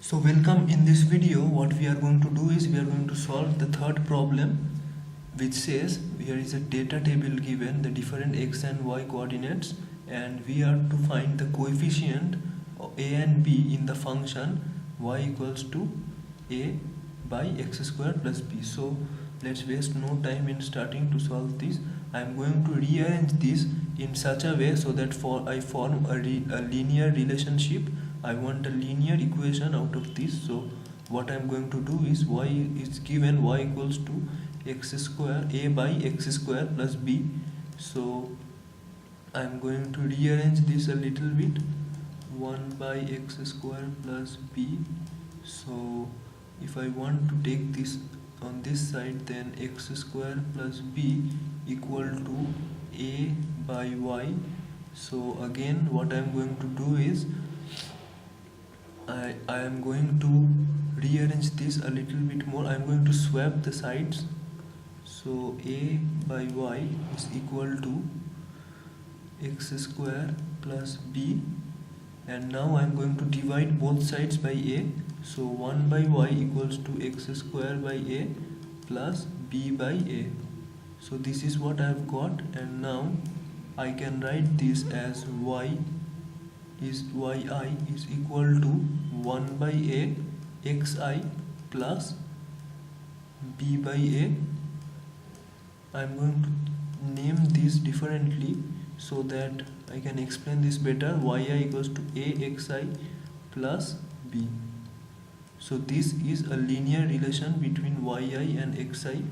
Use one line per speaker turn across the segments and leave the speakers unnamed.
So welcome. In this video what we are going to do is we are going to solve the third problem, which says here is a data table given the different x and y coordinates, and we are to find the coefficient of a and b in the function y equals to a by x square plus b. So let's waste no time in starting to solve this. I am going to rearrange this in such a way so that I form a linear relationship. I want a linear equation out of this. So what I am going to do is y is given y equals to x square a by x square plus b. So I am going to rearrange this a little bit. 1 by x square plus b. So if I want to take this on this side, then x square plus b equal to a by y. So again what I am going to do is I am going to rearrange this a little bit more. I am going to swap the sides. So a by y is equal to x square plus b, and now I am going to divide both sides by a. So 1 by y equals to x square by a plus b by a. So this is what I have got, and now I can write this as yi is equal to 1 by a xi plus b by a. I am going to name this differently so that I can explain this better. Yi equals to a xi plus b. So this is a linear relation between yi and xi,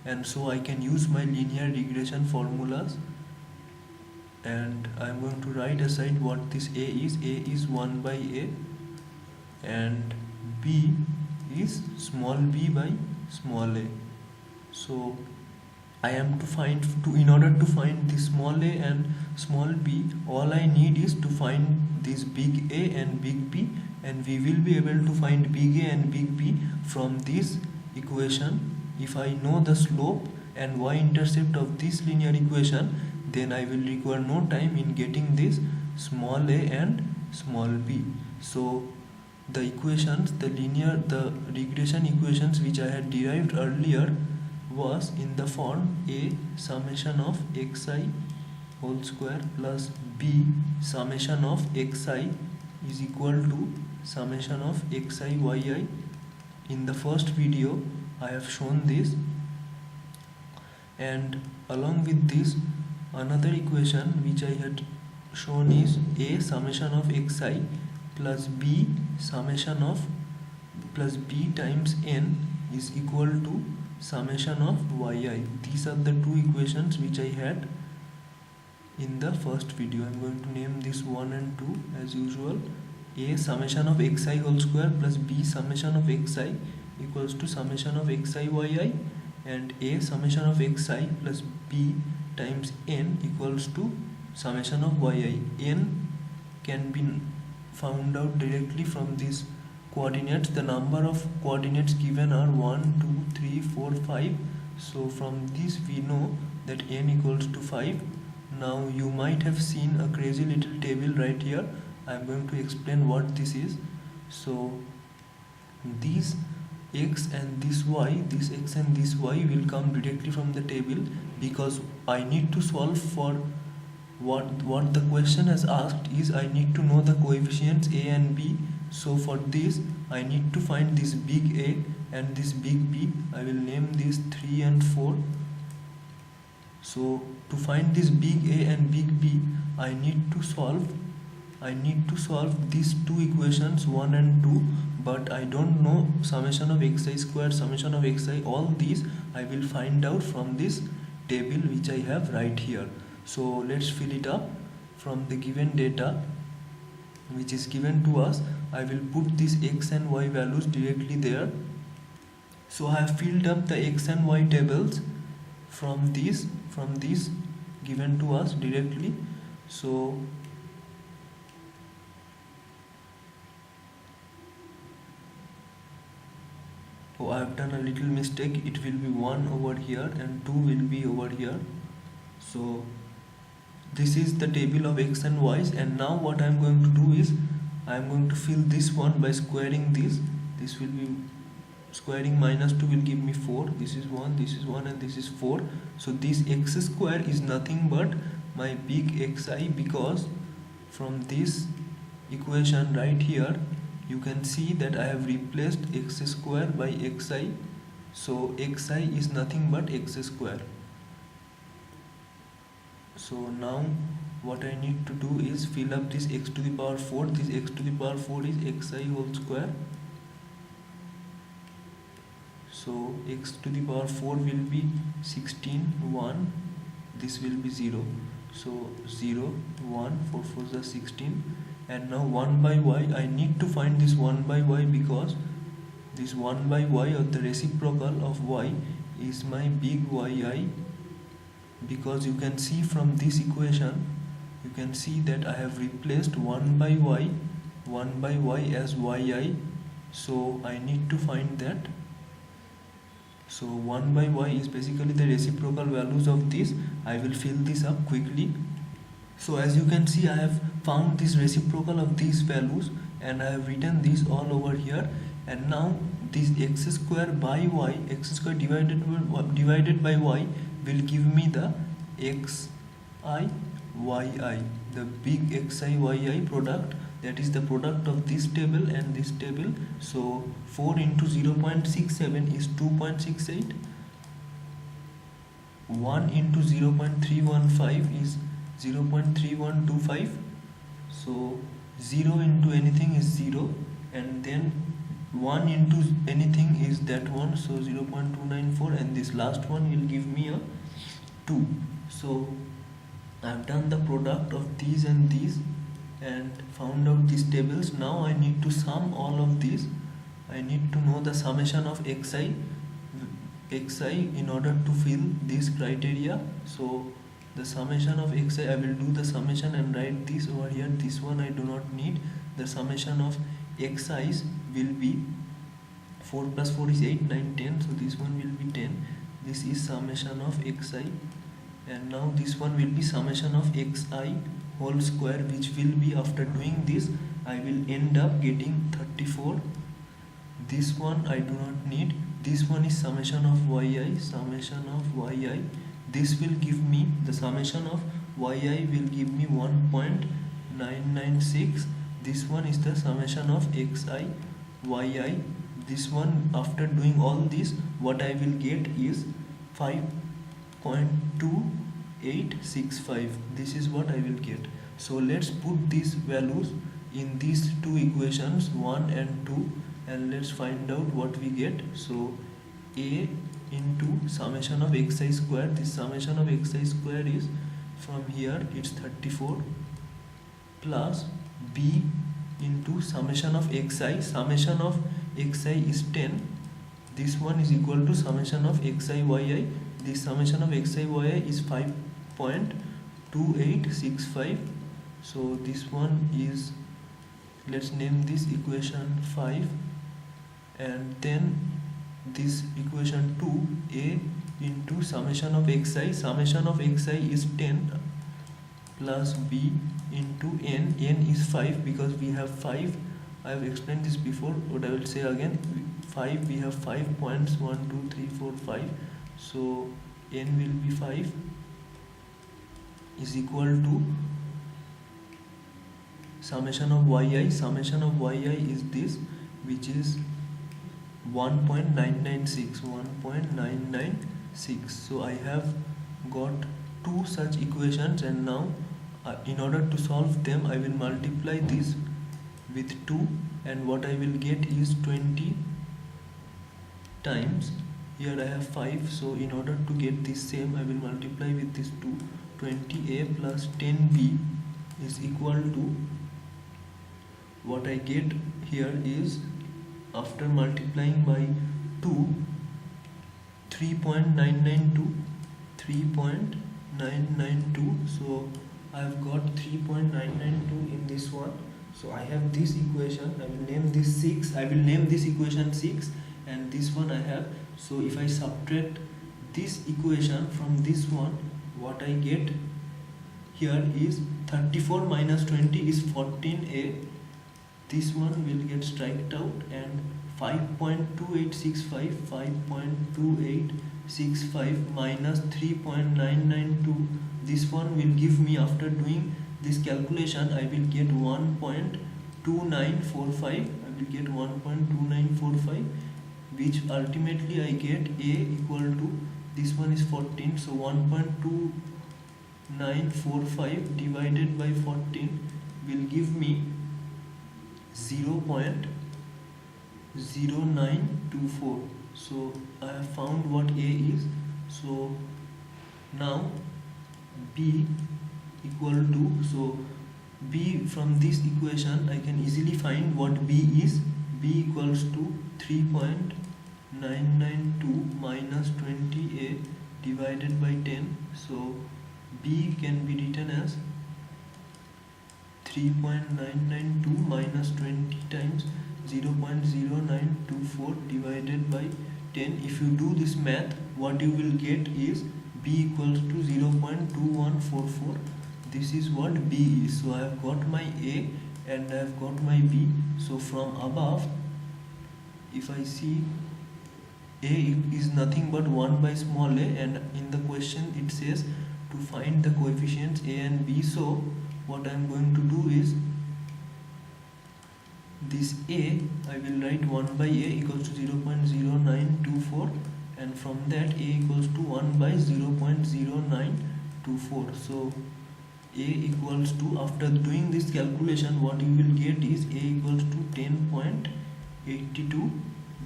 and so I can use my linear regression formulas, and I am going to write aside what this a is. A is 1 by a, and b is small b by small a. So I am to find, in order to find the small a and small b, all I need is to find this big A and big B, and we will be able to find big A and big B from this equation. If I know the slope and y-intercept of this linear equation, then I will require no time in getting this small a and small b. So the equations, the regression equations which I had derived earlier was in the form a summation of xi whole square plus b summation of xi is equal to summation of xi yi. In the first video I have shown this, and along with this another equation which I had shown is a summation of xi plus b summation of plus b times n is equal to summation of yi. These are the two equations which I had in the first video. I am going to name this 1 and 2 as usual. A summation of xi whole square plus b summation of xi equals to summation of xi yi, and a summation of xi plus b times n equals to summation of yi. N can be found out directly from these coordinates. The number of coordinates given are 1, 2, 3, 4, 5. So from this we know that n equals to 5. Now you might have seen a crazy little table right here. I am going to explain what this is. So these x and this y, this x and this y will come directly from the table, because I need to solve for what the question has asked is I need to know the coefficients a and b. So for this I need to find this big A and this big B. I will name these 3 and 4. So to find this big A and big B, I need to solve these two equations 1 and 2, but I don't know summation of xi square, summation of xi. All these I will find out from this table which I have right here. So let's fill it up from the given data which is given to us. I will put these x and y values directly there. So I have filled up the x and y tables from these given to us directly. So I have done a little mistake. It will be 1 over here and 2 will be over here. So this is the table of x and y's, and now what I am going to do is I am going to fill this one by squaring this. This will be squaring minus 2 will give me 4. This is 1, this is 1, and this is 4. So this x square is nothing but my big xi, because from this equation right here you can see that I have replaced x square by xi. So xi is nothing but x square. So now what I need to do is fill up this x to the power 4. This x to the power 4 is xi whole square. So x to the power 4 will be 16, 1, this will be 0. So 0, 1, 4 4s are 16. And now 1 by y, I need to find this 1 by y, because this 1 by y, or the reciprocal of y, is my big yi. Because you can see from this equation, you can see that I have replaced 1 by y as yi. So I need to find that. So 1 by y is basically the reciprocal values of this. I will fill this up quickly. So as you can see, I have found this reciprocal of these values, and I have written this all over here. And now this x square by y, x square divided by y, will give me the xi yi, the big xi yi product, that is the product of this table and this table. So 4 into 0.67 is 2.68, 1 into 0.315 is 0.3125. so 0 into anything is 0, and then 1 into anything is that one, so 0.294, and this last one will give me a 2. So I have done the product of these and these and found out these tables. Now I need to sum all of these. I need to know the summation of xi in order to fill this criteria. So the summation of xi, I will do the summation and write this over here. This one I do not need. The summation of xi's will be 4 plus 4 is 8, 9, 10. So this one will be 10. This is summation of xi. And now this one will be summation of xi whole square, which will be, after doing this, I will end up getting 34. This one I do not need. This one is summation of yi, summation of yi. This will give me, the summation of yi will give me 1.996. This one is the summation of xi yi. This one, after doing all this, what I will get is 5.2865. This is what I will get. So let's put these values in these two equations, 1 and 2, and let's find out what we get. So a into summation of xi square, this summation of xi square is, from here it's 34, plus b into summation of xi, summation of xi is 10. This one is equal to summation of xi yi. This summation of xi yi is 5.2865. So this one is, let's name this equation 5, and then this equation 2, a into summation of xi, summation of xi is 10, plus b into n is 5, because we have 5. I have explained this before, but I will say again, 5, we have 5 points, 1 2 3 4 5. So n will be 5, is equal to summation of yi. Summation of yi is this, which is 1.996. So I have got two such equations, and now in order to solve them, I will multiply this with 2, and what I will get is 20 times, here I have 5, so in order to get this same, I will multiply with this 2. 20a plus 10b is equal to, what I get here is, after multiplying by 2, 3.992. So I have got 3.992 in this one. So I have this equation, I will name this 6, I will name this equation 6, and this one I have. So if I subtract this equation from this one, what I get here is 34 minus 20 is 14a, this one will get striked out, and 5.2865 5.2865 minus 3.992, this one will give me, after doing this calculation, I will get 1.2945. I will get 1.2945, which ultimately I get A equal to, this one is 14, so 1.2945 divided by 14 will give me 0.0924. so I have found what A is. So now B equal to, so B, from this equation I can easily find what B is. B equals to 3.992 minus 20A divided by 10. So B can be written as 3.992 minus 20 times 0.0924 divided by 10. If you do this math, what you will get is B equals to 0.2144. This is what B is. So I have got my A and I have got my B. So from above, if I see, A is nothing but 1 by small a, and in the question it says to find the coefficients A and B. So what I am going to do is, this A, I will write 1 by A equals to 0.0924, and from that A equals to 1 by 0.0924. So A equals to, after doing this calculation, what you will get is A equals to 10.82.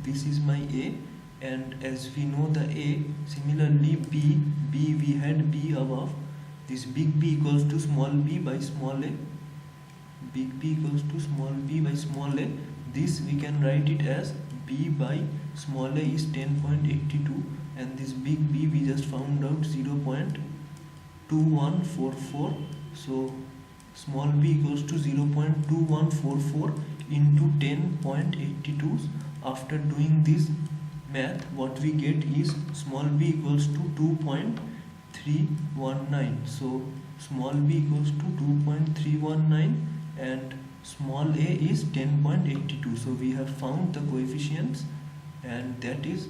This is my A, and as we know the A, similarly B, we had B above. This big B equals to small b by small a. Big B equals to small b by small a. This we can write it as B by small a is 10.82, and this big B we just found out 0.2144. So small b equals to 0.2144 into 10.82. After doing this math, what we get is small b equals to 2.319. So small b equals to 2.319 and small a is 10.82. So we have found the coefficients, and that is